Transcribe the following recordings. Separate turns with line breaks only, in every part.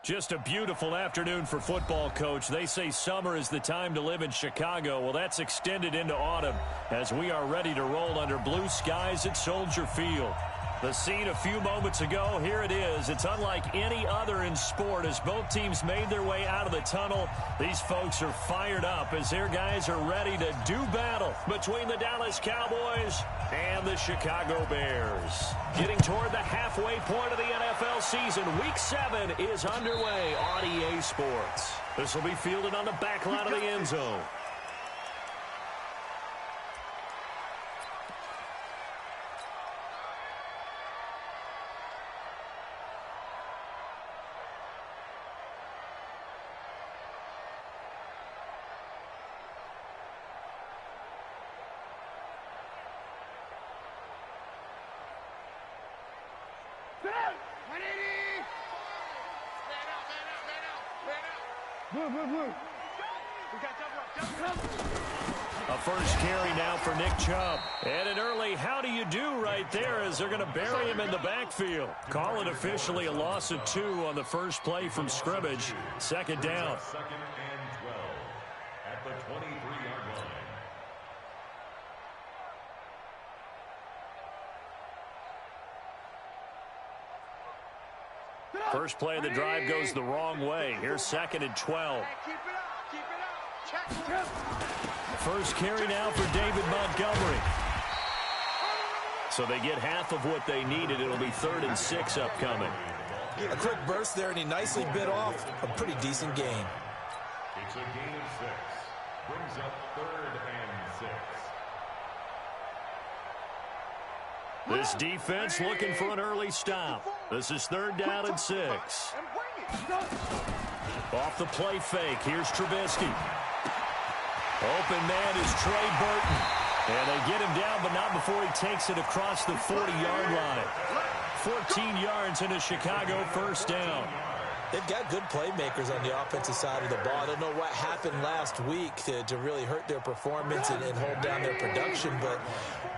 Just a beautiful afternoon for football, Coach. They say summer is the time to live in Chicago. Well, that's extended into autumn as we are ready to roll under blue skies at Soldier Field. The scene a few moments ago, here it is. It's unlike any other in sport as both teams made their way out of the tunnel. These folks are fired up as their guys are ready to do battle between the Dallas Cowboys and the Chicago Bears. Getting toward the halfway point of the NFL season, Week 7 is underway on EA Sports. This will be fielded on the back line of the end zone. A first carry now for Nick Chubb. And an early how do you do right there as they're going to bury him in the backfield. Call it officially a loss of 2 on the first play from scrimmage. Second down.
Second and 12 at the 23-yard line.
First play of the drive goes the wrong way. Here's second and 12. First carry now for David Montgomery. So they get half of what they needed. It'll be 3rd and 6 upcoming.
A quick burst there, and he nicely bit off a pretty decent gain.
It's a gain of 6. Brings up 3rd and 6.
This defense looking for an early stop. This is 3rd down and 6. Off the play fake. Here's Trubisky. Open man is Trey Burton. And they get him down, but not before he takes it across the 40-yard line. 14 yards into Chicago, first down.
They've got good playmakers on the offensive side of the ball. I don't know what happened last week to really hurt their performance and hold down their production, but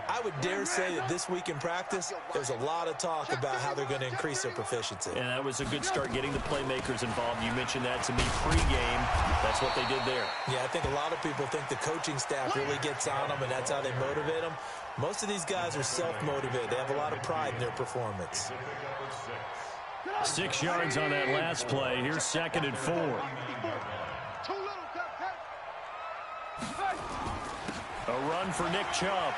I would dare say that this week in practice, there's a lot of talk about how they're going to increase their proficiency.
And that was a good start getting the playmakers involved. You mentioned that to me pregame. That's what they did there.
Yeah, I think a lot of people think the coaching staff really gets on them, and that's how they motivate them. Most of these guys are self-motivated. They have a lot of pride in their performance.
6 yards on that last play. Here's second and 4. A run for Nick Chubb.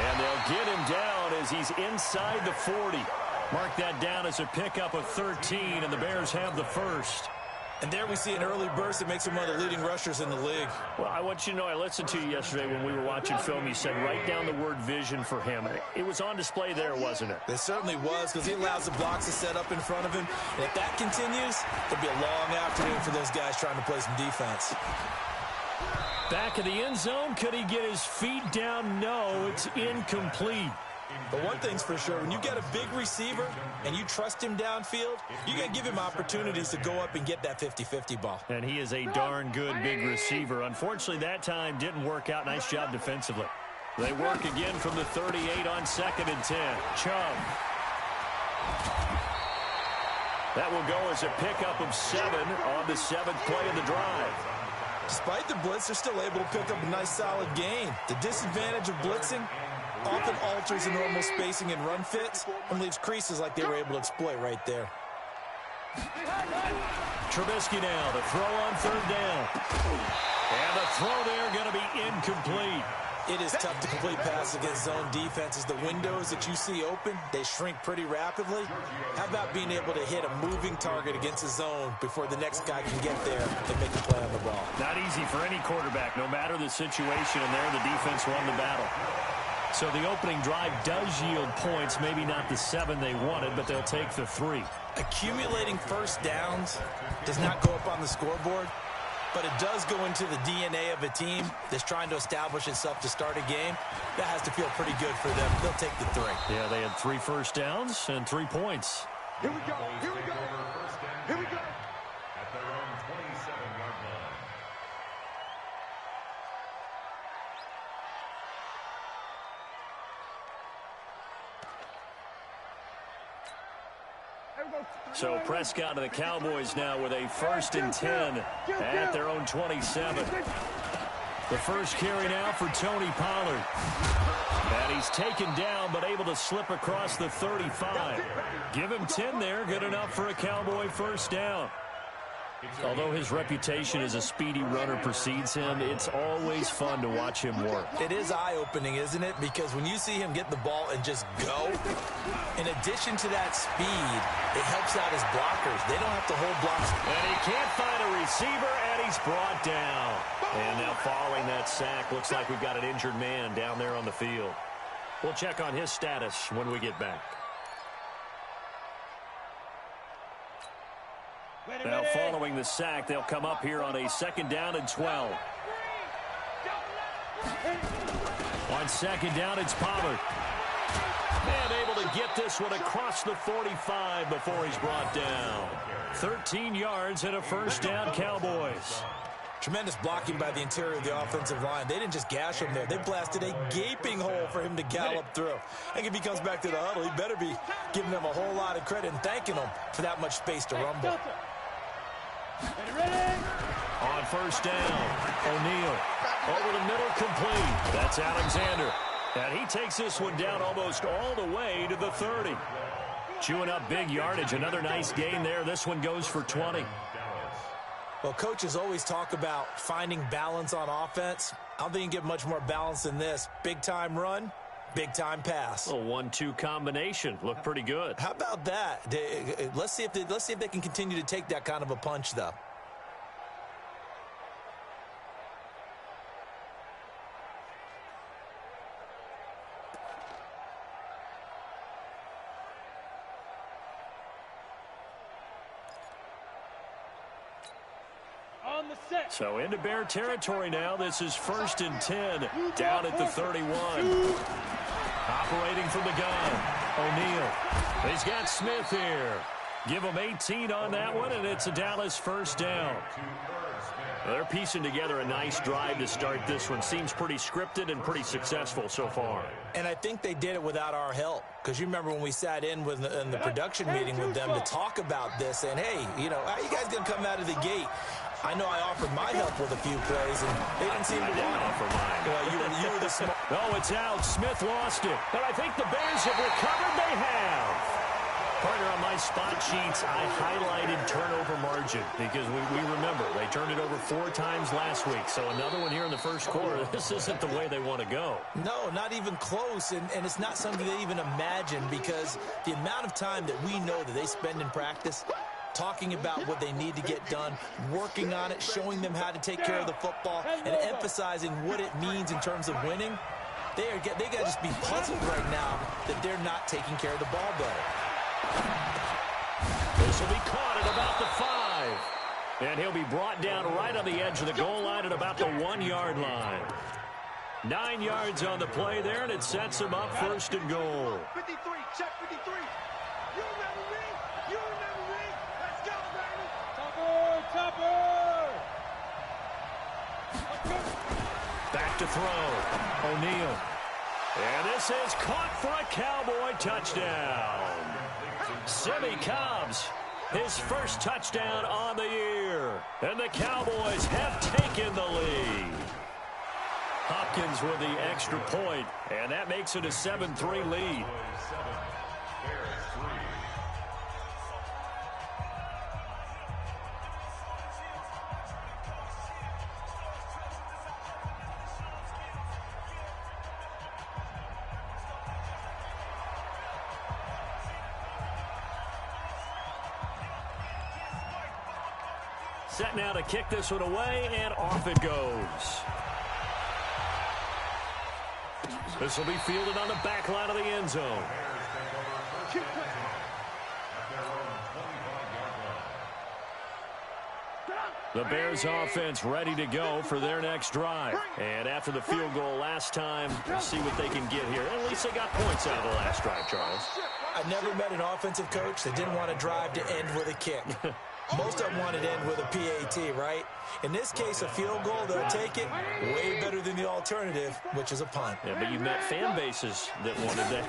And they'll get him down as he's inside the 40. Mark that down as a pickup of 13, and the Bears have the first.
And there we see an early burst that makes him one of the leading rushers in the league.
Well, I want you to know, I listened to you yesterday when we were watching film. You said write down the word vision for him. It was on display there, wasn't it?
It certainly was, because he allows the blocks to set up in front of him. And if that continues, it'll be a long afternoon for those guys trying to play some defense.
Back of the end zone. Could he get his feet down? No, it's incomplete.
But one thing's for sure, when you get a big receiver and you trust him downfield, you're going to give him opportunities to go up and get that 50-50 ball.
And he is a darn good big receiver. Unfortunately, that time didn't work out. Nice job defensively. They work again from the 38 on 2nd and 10. Chubb. That will go as a pickup of 7 on the 7th play of the drive.
Despite the blitz, they're still able to pick up a nice solid gain. The disadvantage of blitzing often alters the normal spacing and run fits and leaves creases like they were able to exploit right there.
Trubisky now to throw on 3rd down. And the throw there going to be incomplete.
It is tough to complete passes against zone defenses. The windows that you see open, they shrink pretty rapidly. How about being able to hit a moving target against a zone before the next guy can get there and make a play on the ball?
Not easy for any quarterback, no matter the situation, and there the defense won the battle. So the opening drive does yield points, maybe not the 7 they wanted, but they'll take the 3.
Accumulating first downs does not go up on the scoreboard, but it does go into the DNA of a team that's trying to establish itself to start a game. That has to feel pretty good for them. They'll take the 3.
Yeah, they had 3 first downs and 3 points.
Here we go. Here we go. Here we go. At their own 27-yard line.
So Prescott and the Cowboys now with a 1st and 10 at their own 27. The first carry now for Tony Pollard. And he's taken down but able to slip across the 35. Give him 10 there. Good enough for a Cowboy first down. Although his reputation as a speedy runner precedes him, it's always fun to watch him work.
It is eye-opening, isn't it? Because when you see him get the ball and just go, in addition to that speed, it helps out his blockers. They don't have to hold blocks.
And he can't find a receiver, and he's brought down. And now following that sack, looks like we've got an injured man down there on the field. We'll check on his status when we get back. Now following the sack, they'll come up here on a 2nd down and 12. On 2nd down, it's Pollard. And able to get this one across the 45 before he's brought down. 13 yards and a first down, Cowboys.
Tremendous blocking by the interior of the offensive line. They didn't just gash him there. They blasted a gaping hole for him to gallop through. I think if he comes back to the huddle, he better be giving them a whole lot of credit and thanking them for that much space to rumble.
On first down, O'Neal over the middle, complete. That's Alexander. And he takes this one down almost all the way to the 30. Chewing up big yardage. Another nice gain there. This one goes for 20.
Well, coaches always talk about finding balance on offense. I don't think you can get much more balance than this. Big-time run, big-time pass.
A 1-2 combination. Looked pretty good.
How about that? Let's see if they can continue to take that kind of a punch, though.
So into Bear territory now. This is 1st and 10 down at the 31. Operating from the gun, O'Neal. He's got Smith here. Give him 18 on that one, and it's a Dallas first down. They're piecing together a nice drive to start this one. Seems pretty scripted and pretty successful so far.
And I think they did it without our help. Because you remember when we sat in the production meeting with them to talk about this, and hey, you know, how you guys going to come out of the gate? I know I offered my help with a few plays, and they didn't seem to want it. You were the smart.
No, it's out. Smith lost it. But I think the Bears have recovered. They have. Partner, on my spot sheets, I highlighted turnover margin because we remember they turned it over 4 times last week. So another one here in the first quarter. This isn't the way they want to go.
No, not even close. And it's not something they even imagine because the amount of time that we know that they spend in practice talking about what they need to get done, working on it, showing them how to take care of the football, and emphasizing what it means in terms of winning. They got to just be puzzled right now that they're not taking care of the ball better.
This will be caught at about the 5. And he'll be brought down right on the edge of the goal line at about the 1-yard line. 9 yards on the play there, and it sets him up 1st and goal.
53, check 53. You remember me? You remember me? Let's go, baby. Topper!
Back to throw. O'Neal. And this is caught for a Cowboy touchdown. Simmie Cobbs, his first touchdown on the year. And the Cowboys have taken the lead. Hopkins with the extra point, and that makes it a 7-3 lead. Set now to kick this one away, and off it goes. This will be fielded on the back line of the end zone. The Bears offense ready to go for their next drive. And after the field goal last time, we'll see what they can get here. At least they got points out of the last drive, Charles.
I never met an offensive coach that didn't want a drive to end with a kick. Most of them want it in with a PAT, right? In this case, a field goal, they'll take it way better than the alternative, which is a punt.
Yeah, but you met fan bases that wanted that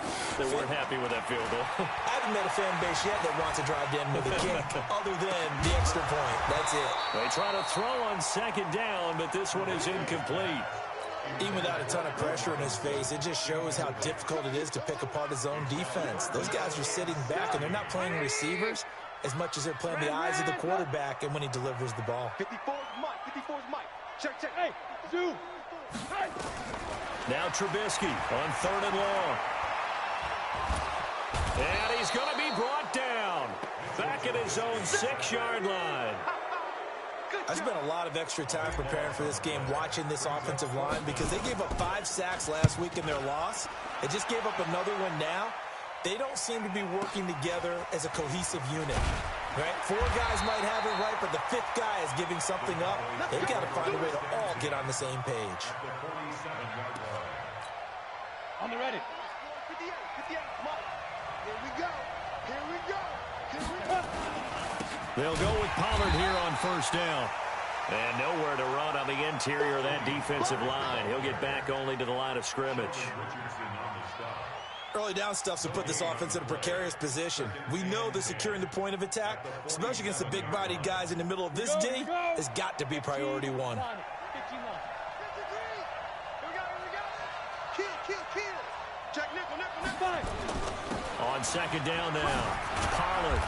weren't happy with that field goal.
I haven't met a fan base yet that wants to drive in with a kick other than the extra point. That's it.
They try to throw on second down, but this one is incomplete.
Even without a ton of pressure in his face, it just shows how difficult it is to pick apart his own defense. Those guys are sitting back, and they're not playing receivers as much as they're playing the eyes of the quarterback and when he delivers the ball.
54 is Mike. 54 is Mike. Check, check. Hey, zoom. Hey.
Now Trubisky on 3rd and long. And he's going to be brought down. Back at his own 6-yard line.
I spent a lot of extra time preparing for this game, watching this offensive line, because they gave up 5 sacks last week in their loss. They just gave up another one now. They don't seem to be working together as a cohesive unit, right? 4 guys might have it right, but the 5th guy is giving something up. They've got to find a way to all get on the same page.
On the ready. 58, 58, Mike. Here we go. Here we go. Here we go.
They'll go with Pollard here on 1st down. And nowhere to run on the interior of that defensive line. He'll get back only to the line of scrimmage.
Early down stuff's to put this offense in a precarious position. We know that securing the point of attack, especially against the big-bodied guys in the middle of this D, has got to be priority 1.
On 2nd down now, Pollard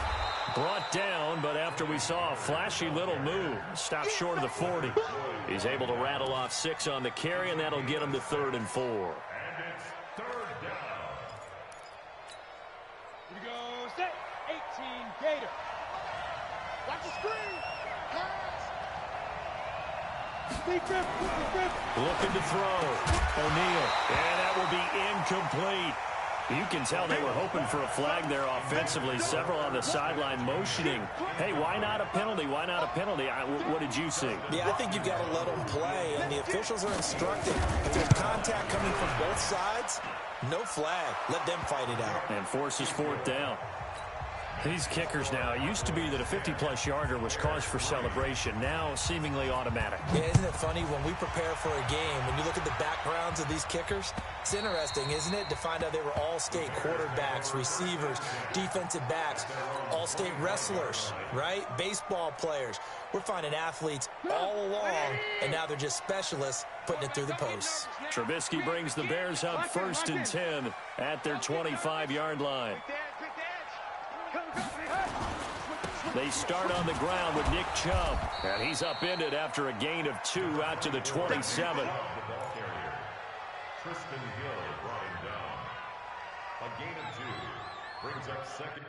brought down, but after we saw a flashy little move, stopped short of the 40. He's able to rattle off 6 on the carry, and that'll get him to 3rd and 4.
Here we go, set, 18, Gator. Watch the screen. Pass. Deep grip, deep grip.
Looking to throw. O'Neal, and that will be incomplete. You can tell they were hoping for a flag there offensively. Several on the sideline motioning. Hey, why not a penalty? Why not a penalty? What did you see?
Yeah, I think you've got to let them play, and the officials are instructed. If there's contact coming from both sides, no flag. Let them fight it out.
And forces 4th down. These kickers now, it used to be that a 50-plus yarder was cause for celebration. Now, seemingly automatic.
Yeah, isn't it funny when we prepare for a game, when you look at the backgrounds of these kickers, it's interesting, isn't it, to find out they were all-state quarterbacks, receivers, defensive backs, all-state wrestlers, right? Baseball players. We're finding athletes all along, and now they're just specialists putting it through the posts.
Trubisky brings the Bears up 1st and 10 at their 25-yard line. They start on the ground with Nick Chubb, and he's upended after a gain of 2 out to the 27.
Tristan Hill brought him down. A gain of 2 brings up 2nd.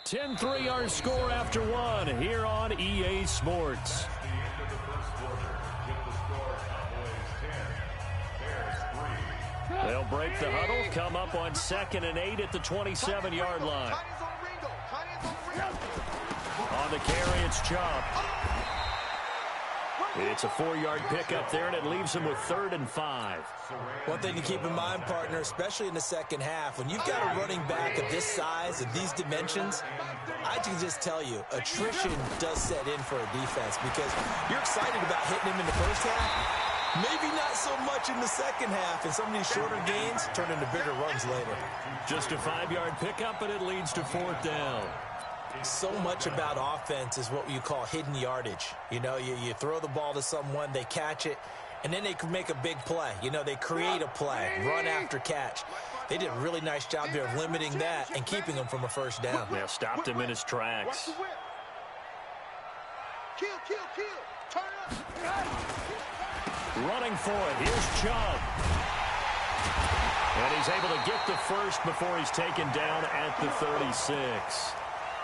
And 10-3 our score after 1 here on EA Sports.
At the end of the 1st quarter, with the score Cowboys 10, Bears 3.
They'll break the huddle, come up on 2nd and 8 at the 27-yard line. On the carry, it's Chubb. It's a 4-yard pickup there, and it leaves him with 3rd and 5.
One thing to keep in mind, partner, especially in the second half, when you've got a running back of this size, of these dimensions, I can just tell you, attrition does set in for a defense because you're excited about hitting him in the first half. Maybe not so much in the second half, and some of these shorter gains turn into bigger runs later.
Just a 5-yard pickup, and it leads to 4th down.
So much about offense is what you call hidden yardage. You know, you throw the ball to someone, they catch it, and then they can make a big play. You know, they create a play, run after catch. They did a really nice job there of limiting that and keeping him from a first down.
Yeah, stopped him in his tracks.
Kill, kill, kill. Turn up.
Running for it. Here's Chubb. And he's able to get the first before he's taken down at the 36.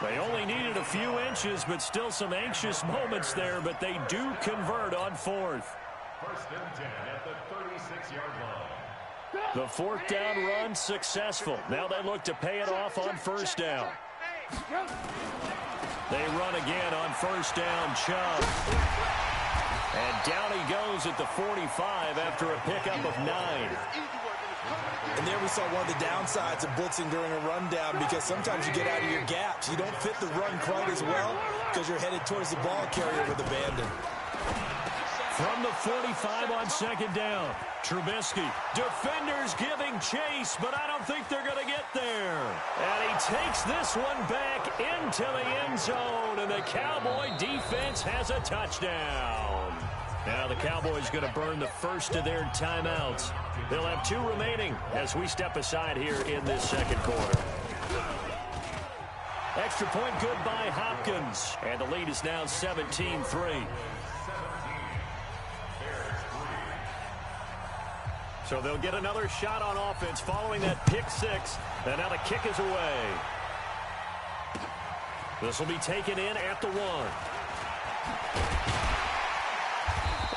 They only needed a few inches, but still some anxious moments there, but they do convert on fourth.
First and 10 at the 36-yard line.
The fourth down run successful. Now they look to pay it off on first down. They run again on first down, Chubb. And down he goes at the 45 after a pickup of 9.
And there we saw one of the downsides of blitzing during a rundown, because sometimes you get out of your gaps. You don't fit the run quite as well because you're headed towards the ball carrier with abandon.
From the 45 on second down, Trubisky. Defenders giving chase, but I don't think they're going to get there. And he takes this one back into the end zone, and the Cowboy defense has a touchdown. Now the Cowboys going to burn the first of their timeouts. They'll have 2 remaining as we step aside here in this second quarter. Extra point good by Hopkins. And the lead is now 17-3. So they'll get another shot on offense following that pick 6. And now the kick is away. This will be taken in at the 1.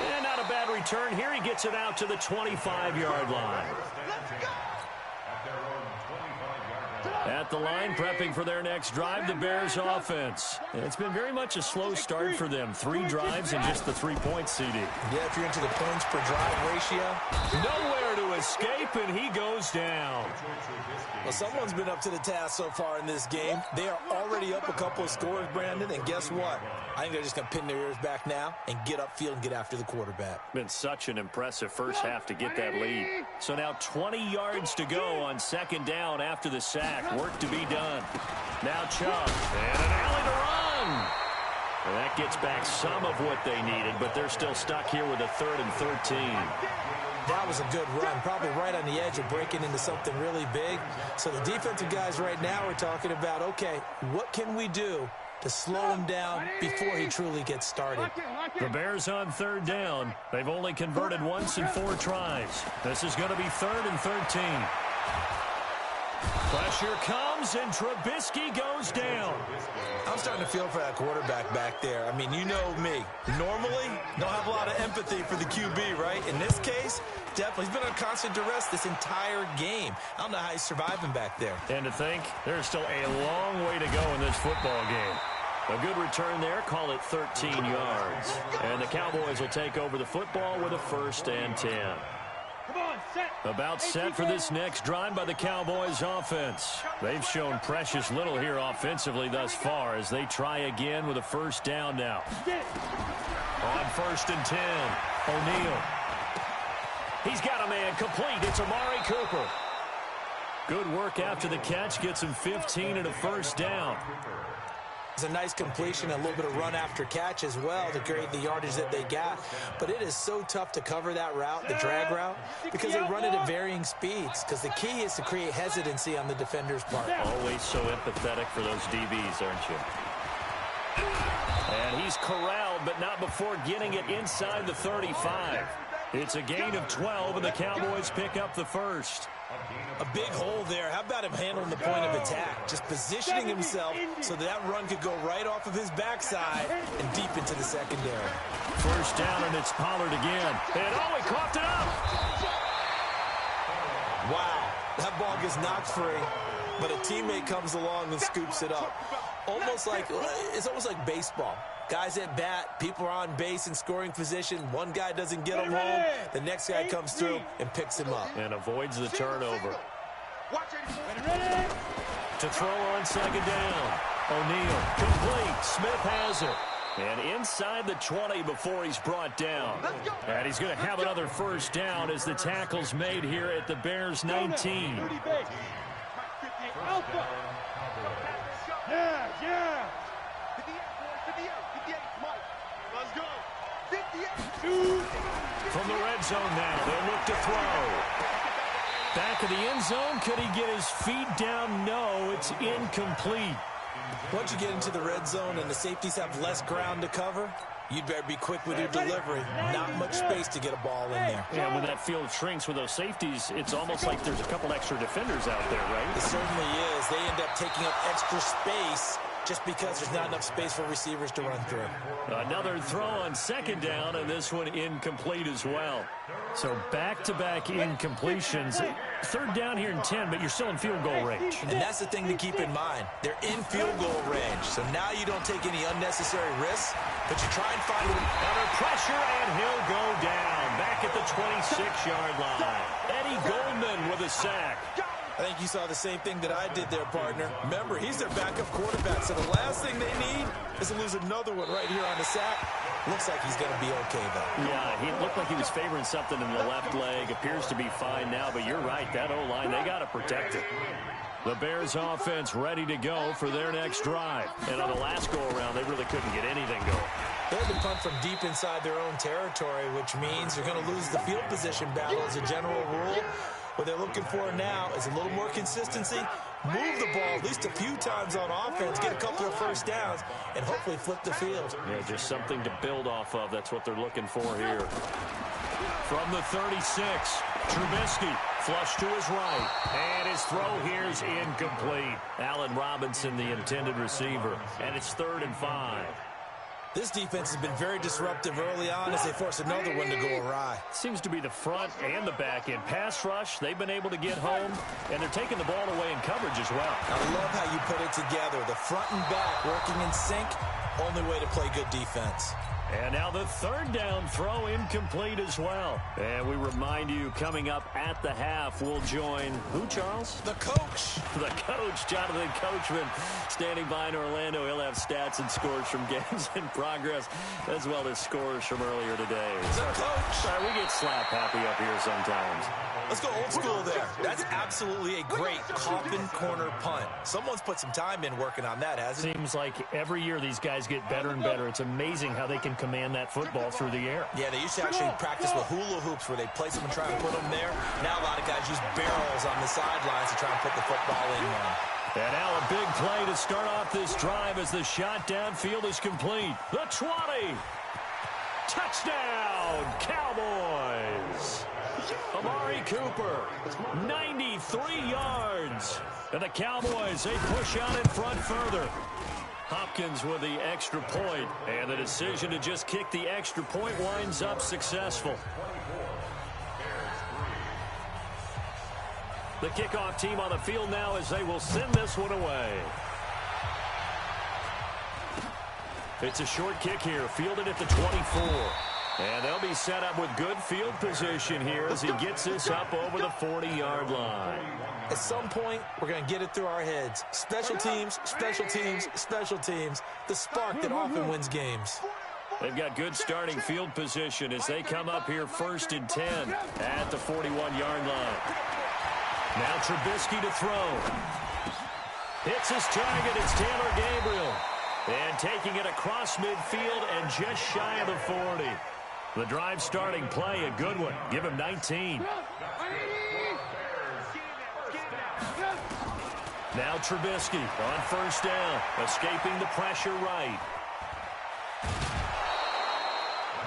And not a bad return here. He gets it out to the 25-yard line. At the line, prepping for their next drive, the Bears offense. And it's been very much a slow start for them. 3 drives and just the 3-point CD.
Yeah, if you're into the points per drive ratio.
Nowhere to escape, and he goes down.
Well, someone's been up to the task so far in this game. They are already up a couple of scores, Brandon, and guess what? I think they're just going to pin their ears back now and get upfield and get after the quarterback.
Been such an impressive first half to get that lead. So now 20 yards to go on second down after the sack. Work to be done. Now Chubb, and an alley to run. And that gets back some of what they needed, but they're still stuck here with a 3rd and 13.
That was a good run, probably right on the edge of breaking into something really big. So the defensive guys right now are talking about, okay, what can we do to slow him down before he truly gets started?
The Bears on 3rd down. They've only converted once in 4 tries. This is going to be 3rd and 13. Pressure comes, and Trubisky goes down.
I'm starting to feel for that quarterback back there. I mean, you know me. Normally, don't have a lot of empathy for the QB, right? In this case, definitely. He's been on constant duress this entire game. I don't know how he's surviving back there.
And to think, there's still a long way to go in this football game. A good return there, call it 13 yards. And the Cowboys will take over the football with a 1st and 10. About set for this next drive by the Cowboys offense. They've shown precious little here offensively thus far as they try again with a 1st down now. On 1st and 10, O'Neal. He's got a man complete. It's Amari Cooper. Good work after the catch. Gets him 15 and a 1st down.
It's a nice completion, a little bit of run after catch as well to create the yardage that they got. But it is so tough to cover that route, the drag route, because they run it at varying speeds. Because the key is to create hesitancy on the defender's part.
Always so empathetic for those DBs, aren't you? And he's corralled, but not before getting it inside the 35. It's a gain of 12, and the Cowboys pick up the 1st.
A big hole there. How about him handling the point of attack? Just positioning himself so that run could go right off of his backside and deep into the secondary.
1st down, and it's Pollard again. And he coughed it up.
Wow. That ball gets knocked free, but a teammate comes along and scoops it up. It's almost like baseball. Guys at bat, people are on base in scoring position. One guy doesn't get him home. The next guy comes through and picks him up.
And avoids the turnover. To throw on second down. O'Neal, complete. Smith has it. And inside the 20 before he's brought down. And he's going to have another 1st down as the tackle's made here at the Bears 19.
Yeah.
From the red zone now, they'll look to throw. Back of the end zone, could he get his feet down? No, it's incomplete.
Once you get into the red zone and the safeties have less ground to cover, you'd better be quick with your delivery. Not much space to get a ball in there.
Yeah, when that field shrinks with those safeties, it's almost like there's a couple extra defenders out there, right?
It certainly is. They end up taking up extra space just because there's not enough space for receivers to run through.
Another throw on second down, and this one incomplete as well. So back-to-back incompletions. Third down here in 10, but you're still in field goal range.
And that's the thing to keep in mind. They're in field goal range, so now you don't take any unnecessary risks, but you try and find them.
Under pressure, and he'll go down. Back at the 26-yard line. Eddie Goldman with a sack.
I think you saw the same thing that I did there, partner. Remember, he's their backup quarterback, so the last thing they need is to lose another one right here on the sack. Looks like he's going to be okay, though.
Yeah, he looked like he was favoring something in the left leg. Appears to be fine now, but you're right. That O-line, they got to protect it. The Bears offense ready to go for their next drive. And on the last go-around, they really couldn't get anything going.
They had to punt from deep inside their own territory, which means you're going to lose the field position battle as a general rule. What they're looking for now is a little more consistency, move the ball at least a few times on offense, get a couple of first downs, and hopefully flip the field.
Yeah, just something to build off of. That's what they're looking for here. From the 36, Trubisky flush to his right, and his throw here is incomplete. Allen Robinson, the intended receiver, and it's 3rd and 5.
This defense has been very disruptive early on as they force another one to go awry.
Seems to be the front and the back end. Pass rush, they've been able to get home, and they're taking the ball away in coverage as well.
I love how you put it together. The front and back working in sync, only way to play good defense.
And now the 3rd down throw incomplete as well. And we remind you, coming up at the half, we'll join who, Charles?
The coach.
The coach, Jonathan Coachman, standing by in Orlando. He'll have stats and scores from games in progress, as well as scores from earlier today.
The coach.
Sorry, we get slap happy up here sometimes.
Let's go old school there. That's absolutely a great coffin corner punt. Someone's put some time in working on that, hasn't it?
Seems like every year these guys get better and better. It's amazing how they can command that football through the air.
Yeah, they used to actually practice with hula hoops where they place them and try and put them there. Now a lot of guys use barrels on the sidelines to try and put the football in one.
And now a big play to start off this drive as the shot downfield is complete. The 20. Touchdown, Cowboys. Amari Cooper, 93 yards. And the Cowboys, they push out in front further. Hopkins with the extra point, and the decision to just kick the extra point winds up successful. The kickoff team on the field now as they will send this one away. It's a short kick here, fielded at the 24. And they'll be set up with good field position here as he gets this up over the 40-yard line.
At some point, we're going to get it through our heads. Special teams, special teams, special teams. The spark that often wins games.
They've got good starting field position as they come up here 1st and 10 at the 41-yard line. Now Trubisky to throw. Hits his target. It's Taylor Gabriel. And taking it across midfield and just shy of the 40. The drive starting play, a good one. Give him 19. Now Trubisky on 1st down, escaping the pressure right.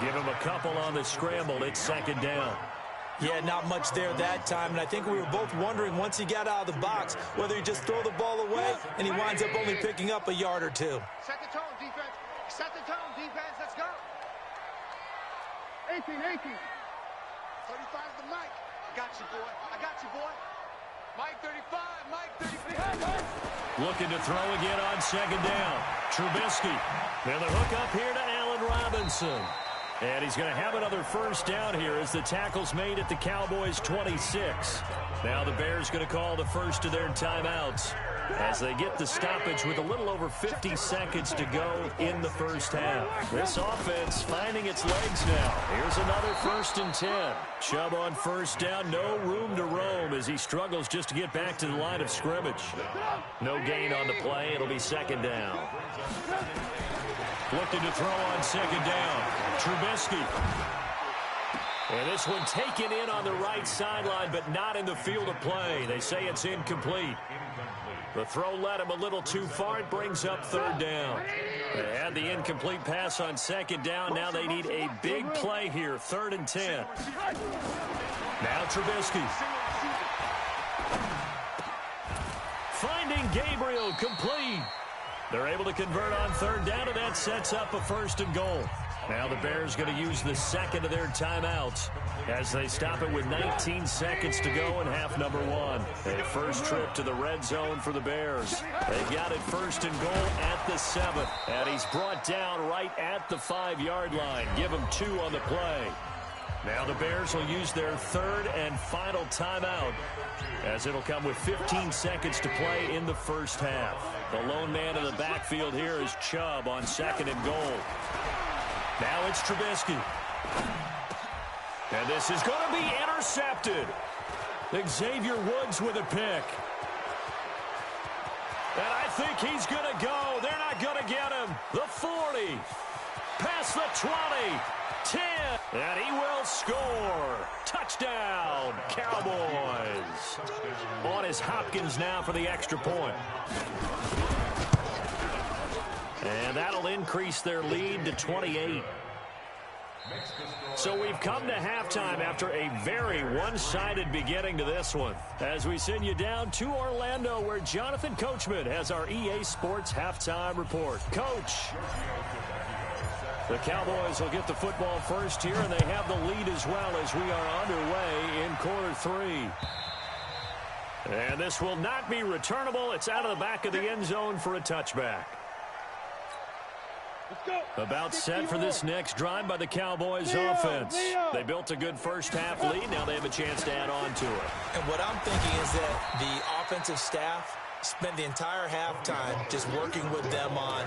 Give him a couple on the scramble. It's 2nd down.
Yeah, not much there that time, and I think we were both wondering once he got out of the box whether he just throw the ball away, and he winds up only picking up a yard or two.
Set the tone, defense. Set the tone, defense. Let's go. 18. 35 to Mike. I got you, boy. I got you, boy. Mike 35. Mike 35.
Looking to throw again on 2nd down. Trubisky. And the hook up here to Allen Robinson. And he's going to have another 1st down here as the tackle's made at the Cowboys' 26. Now the Bears going to call the first of their timeouts as they get the stoppage with a little over 50 seconds to go in the 1st half. This offense finding its legs now. Here's another 1st and 10. Chubb on 1st down, no room to roam as he struggles just to get back to the line of scrimmage. No gain on the play. It'll be 2nd down. Looking to throw on 2nd down. Trubisky. And this one taken in on the right sideline, but not in the field of play. They say it's incomplete. The throw led him a little too far. It brings up third down. They had the incomplete pass on second down. Now they need a big play here. 3rd and 10. Now Trubisky. Finding Gabriel, complete. They're able to convert on 3rd down, and that sets up a 1st and goal. Now the Bears going to use the second of their timeouts as they stop it with 19 seconds to go in half number 1. A first trip to the red zone for the Bears. They've got it 1st and goal at the 7. And he's brought down right at the 5-yard line. Give him 2 on the play. Now the Bears will use their 3rd and final timeout as it'll come with 15 seconds to play in the first half. The lone man in the backfield here is Chubb on 2nd and goal. Now it's Trubisky. And this is going to be intercepted. Xavier Woods with a pick. And I think he's going to go. They're not going to get him. The 40. Past the 20. 10. And he will score. Touchdown, Cowboys. On is Hopkins now for the extra point. And that'll increase their lead to 28. So we've come to halftime after a very one-sided beginning to this one. As we send you down to Orlando, where Jonathan Coachman has our EA Sports halftime report. Coach. The Cowboys will get the football first here, and they have the lead as well as we are underway in quarter 3. And this will not be returnable. It's out of the back of the end zone for a touchback. About set for this next drive by the Cowboys offense. They built a good first half lead. Now they have a chance to add on to it.
And what I'm thinking is that the offensive staff spent the entire halftime just working with them on,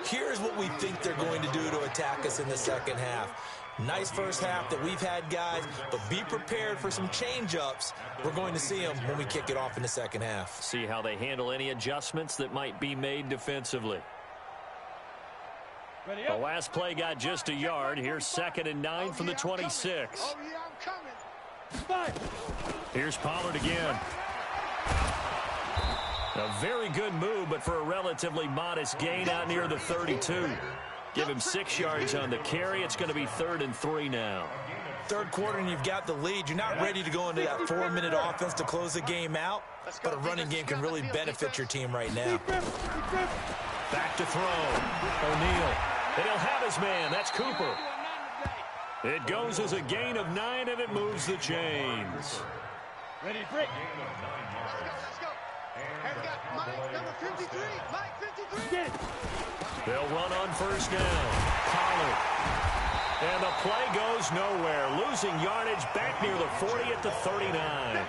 here's what we think they're going to do to attack us in the second half. Nice first half that we've had, guys, but be prepared for some change-ups. We're going to see them when we kick it off in the second half.
See how they handle any adjustments that might be made defensively. The last play got just a yard. Here's 2nd and 9 from the 26.
Oh, yeah, I'm coming.
Here's Pollard again. A very good move, but for a relatively modest gain out near the 32. Give him 6 yards on the carry. It's going to be 3rd and 3 now.
Third quarter and you've got the lead. You're not ready to go into that 4-minute offense to close the game out, but a running game can really benefit your team right now.
Back to throw. O'Neal. And he'll have his man. That's Cooper. It goes as a gain of 9, and it moves the chains.
Ready, break. Let's go. Have got Mike, number 53. Mike, 53.
They'll run on first down. Pollard. And the play goes nowhere. Losing yardage back near the 40 at the 39.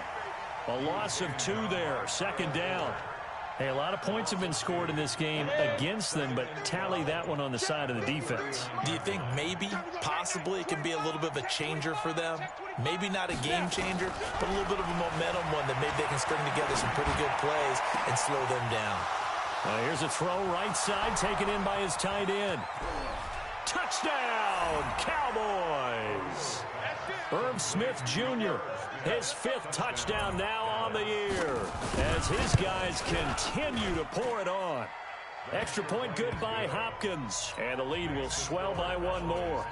A loss of 2 there. 2nd down. Hey, a lot of points have been scored in this game against them, but tally that one on the side of the defense.
Do you think maybe, possibly, it can be a little bit of a changer for them? Maybe not a game changer, but a little bit of a momentum one that maybe they can string together some pretty good plays and slow them down.
Here's a throw right side, taken in by his tight end. Touchdown, Cowboys! Irv Smith Jr., his 5th touchdown now on the year as his guys continue to pour it on. Extra point good by Hopkins, and the lead will swell by 1 more.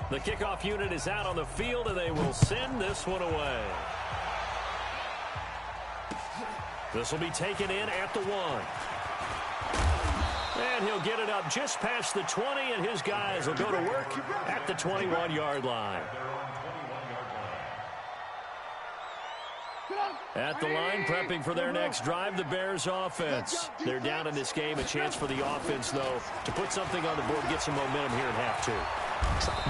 The kickoff unit is out on the field, and they will send this one away. This will be taken in at the 1. And he'll get it up just past the 20, and his guys will go to work at the 21-yard line. At the line, prepping for their next drive, the Bears offense. They're down in this game. A chance for the offense, though, to put something on the board, get some momentum here in half 2.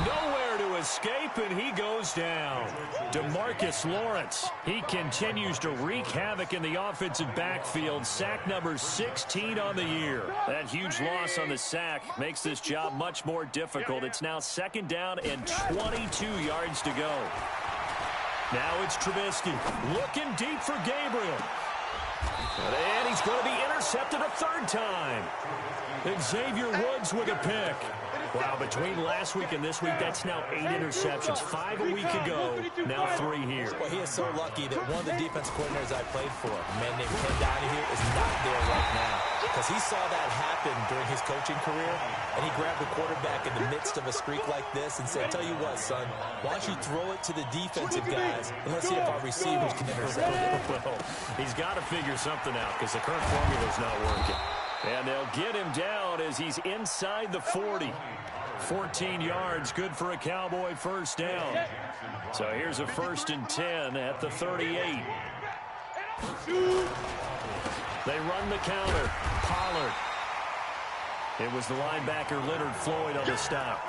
Nowhere to escape, and he goes down. DeMarcus Lawrence. He continues to wreak havoc in the offensive backfield. Sack number 16 on the year. That huge loss on the sack makes this job much more difficult. It's now 2nd down and 22 yards to go. Now it's Trubisky looking deep for Gabriel. And he's going to be intercepted a third time. Xavier Woods with a pick. Wow, between last week and this week, that's now 8 interceptions. 5 a week ago, now 3 here.
Well, he is so lucky that one of the defense coordinators I played for, a man named Ken Donahue, is not there right now. Because he saw that happen during his coaching career, and he grabbed the quarterback in the midst of a streak like this and said, tell you what, son, why don't you throw it to the defensive guys, and let's see if our receivers can intercept it.
Well, he's got to figure something out because the current formula is not working. And they'll get him down as he's inside the 40. 14 yards, good for a Cowboy first down. So here's a 1st and 10 at the 38. They run the counter. Pollard. It was the linebacker Leonard Floyd on the stop.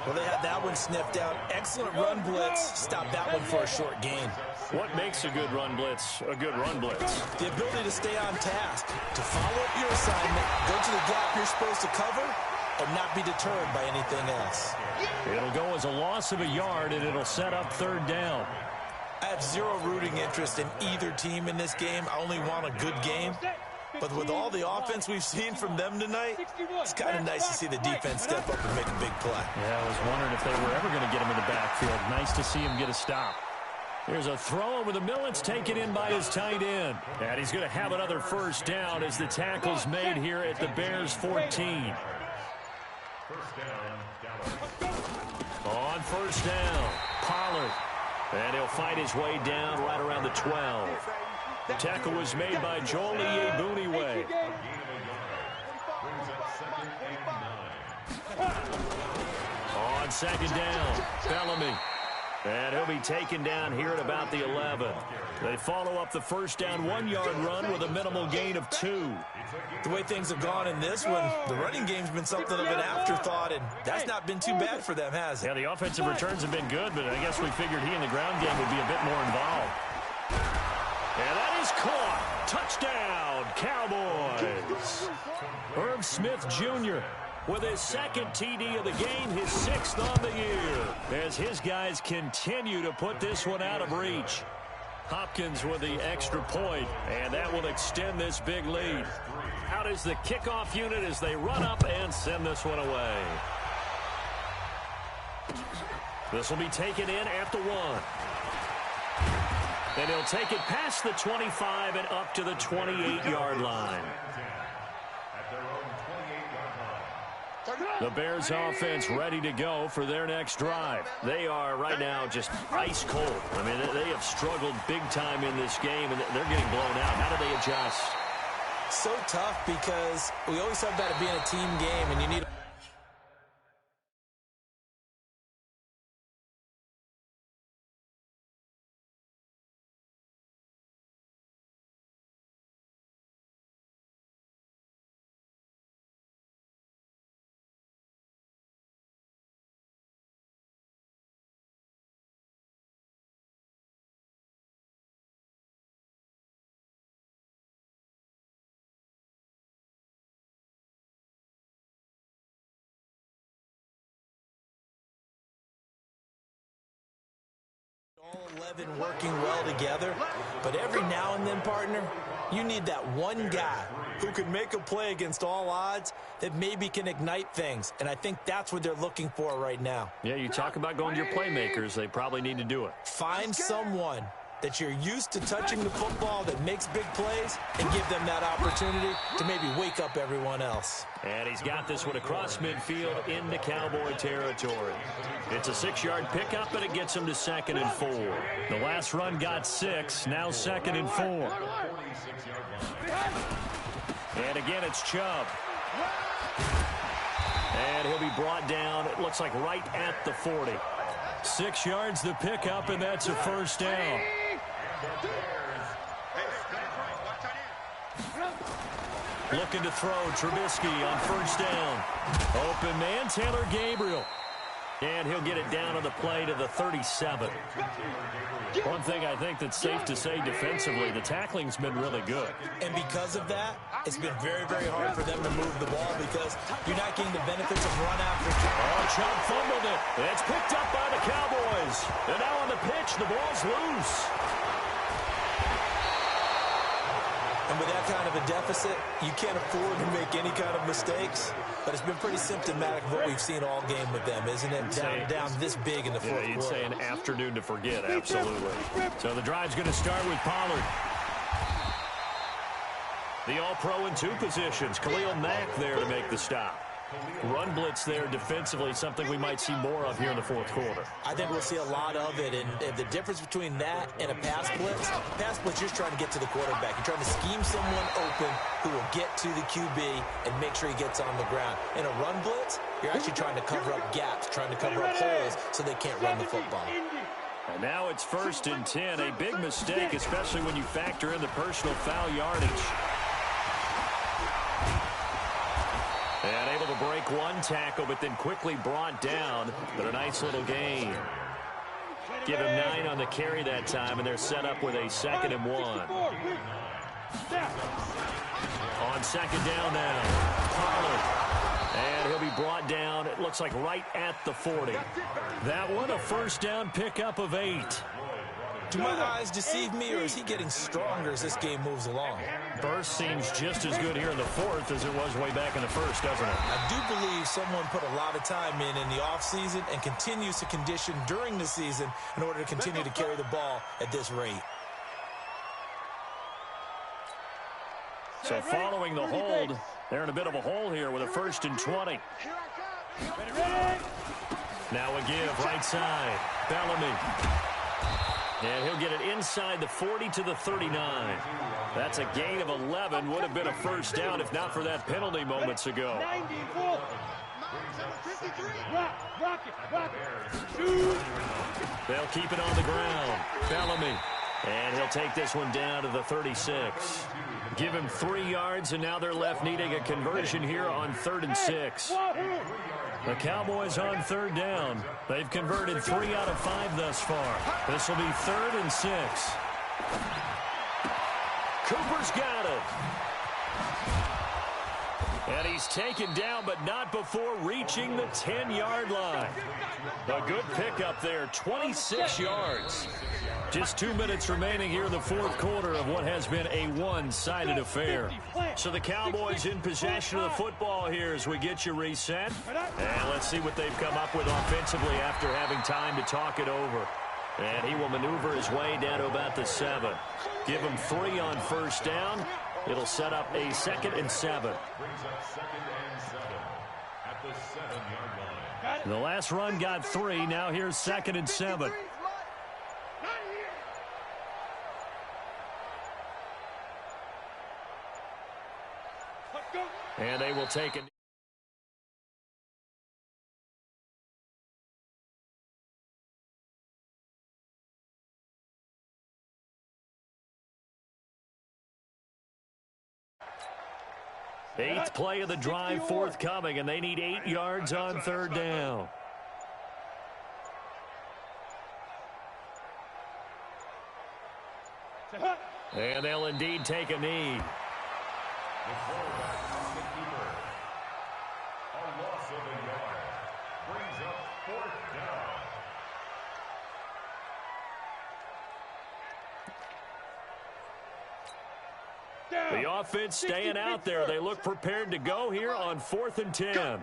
Well, they had that one sniffed out. Excellent run blitz. Stopped that one for a short gain.
What makes a good run blitz a good run blitz?
The ability to stay on task, to follow up your assignment, go to the gap you're supposed to cover, and not be deterred by anything else.
It'll go as a loss of a yard, and it'll set up 3rd down.
I have zero rooting interest in either team in this game. I only want a good game. But with all the offense we've seen from them tonight, it's kind of nice to see the defense step up and make a big play.
Yeah, I was wondering if they were ever going to get him in the backfield. Nice to see him get a stop. There's a throw over the middle. It's taken in by his tight end. And he's going to have another first down as the tackle's made here at the Bears 14. On first down, Pollard. And he'll fight his way down right around the 12. The tackle was made by Joel Iyiegbuniwe. On 2nd down, Bellamy. And he'll be taken down here at about the 11. They follow up the first down 1-yard run with a minimal gain of 2.
The way things have gone in this one, the running game's been something of an afterthought, and that's not been too bad for them, has it?
Yeah, the offensive returns have been good, but I guess we figured he in the ground game would be a bit more involved. And that is caught. Touchdown, Cowboys. Herb Smith Jr. with his 2nd TD of the game, his 6th on the year, as his guys continue to put this one out of reach. Hopkins with the extra point, and that will extend this big lead. Out is the kickoff unit as they run up and send this one away. This will be taken in at the 1. And he'll take it past the 25 and up to the 28-yard line. The Bears offense ready to go for their next drive. They are right now just ice cold. I mean, they have struggled big time in this game, and they're getting blown out. How do they adjust?
So tough because we always talk about it being a team game, and you need all 11 working well together, but every now and then, partner, you need that one guy who can make a play against all odds that maybe can ignite things, and I think that's what they're looking for right now.
Yeah, you talk about going to your playmakers. They probably need to do it.
Find someone that you're used to touching the football that makes big plays and give them that opportunity to maybe wake up everyone else.
And he's got this one across midfield into Cowboy territory. It's a 6-yard pickup, and it gets him to 2nd and 4. The last run got 6, now 2nd and 4. And again, it's Chubb. And he'll be brought down, it looks like right at the 40. 6 yards the pickup, and that's a first down. Looking to throw, Trubisky on first down. Open man, Taylor Gabriel. And he'll get it down on the play to the 37. One thing I think that's safe to say defensively, the tackling's been really good.
And because of that, it's been very, very hard for them to move the ball because you're not getting the benefits of run after.
Oh, Chubb fumbled it. It's picked up by the Cowboys. And now on the pitch, the ball's loose.
And with that kind of a deficit, you can't afford to make any kind of mistakes. But it's been pretty symptomatic of what we've seen all game with them, isn't it? Down this big in the fourth quarter.
You'd say an afternoon to forget, absolutely. So the drive's going to start with Pollard. The All-Pro in two positions. Khalil Mack there to make the stop. Run blitz there defensively, something we might see more of here in the fourth quarter.
I think we'll see a lot of it, and the difference between that and a pass blitz, you're just trying to get to the quarterback. You're trying to scheme someone open who will get to the QB and make sure he gets on the ground. In a run blitz, you're actually trying to cover up gaps, trying to cover up holes so they can't run the football.
And now it's 1st and 10, a big mistake, especially when you factor in the personal foul yardage. And able to break one tackle, but then quickly brought down. But a nice little gain. Give him 9 on the carry that time, and they're set up with a 2nd and 1. On 2nd down now, Pollard. And he'll be brought down, it looks like right at the 40. That one, a 1st down pickup of 8.
Do my eyes deceive me, or is he getting stronger as this game moves along?
Burst seems just as good here in the 4th as it was way back in the 1st, doesn't it?
I do believe someone put a lot of time in the offseason and continues to condition during the season in order to continue to carry the ball at this rate.
So following the hold, they're in a bit of a hole here with a 1st and 20. Now a give, right side, Bellamy. And he'll get it inside the 40 to the 39. That's a gain of 11. Would have been a 1st down if not for that penalty moments ago. They'll keep it on the ground. Bellamy. And he'll take this one down to the 36. Give him 3 yards, and now they're left needing a conversion here on 3rd and 6. The Cowboys on 3rd down. They've converted 3 out of 5 thus far. This will be 3rd and 6. Cooper's got it. And he's taken down, but not before reaching the 10-yard line. A good pickup there, 26 yards. Just 2 minutes remaining here in the 4th quarter of what has been a one-sided affair. So the Cowboys in possession of the football here as we get you reset. And let's see what they've come up with offensively after having time to talk it over. And he will maneuver his way down to about the 7. Give him 3 on 1st down. It'll set up a 2nd and 7.
Brings up 2nd and 7 at the 7-yard line.
The last run got 3. Now here's 2nd and 7. And they will take it. Eighth play of the drive forthcoming, and they need 8 yards on 3rd down. And they'll indeed take a knee.
The fullback on the keeper. A loss of a yard. Brings up 4th down.
The offense staying out there. They look prepared to go here on 4th and 10.
Cut.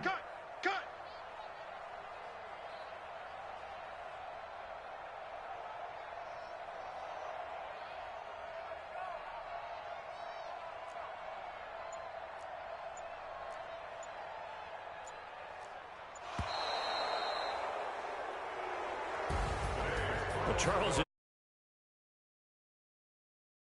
Charles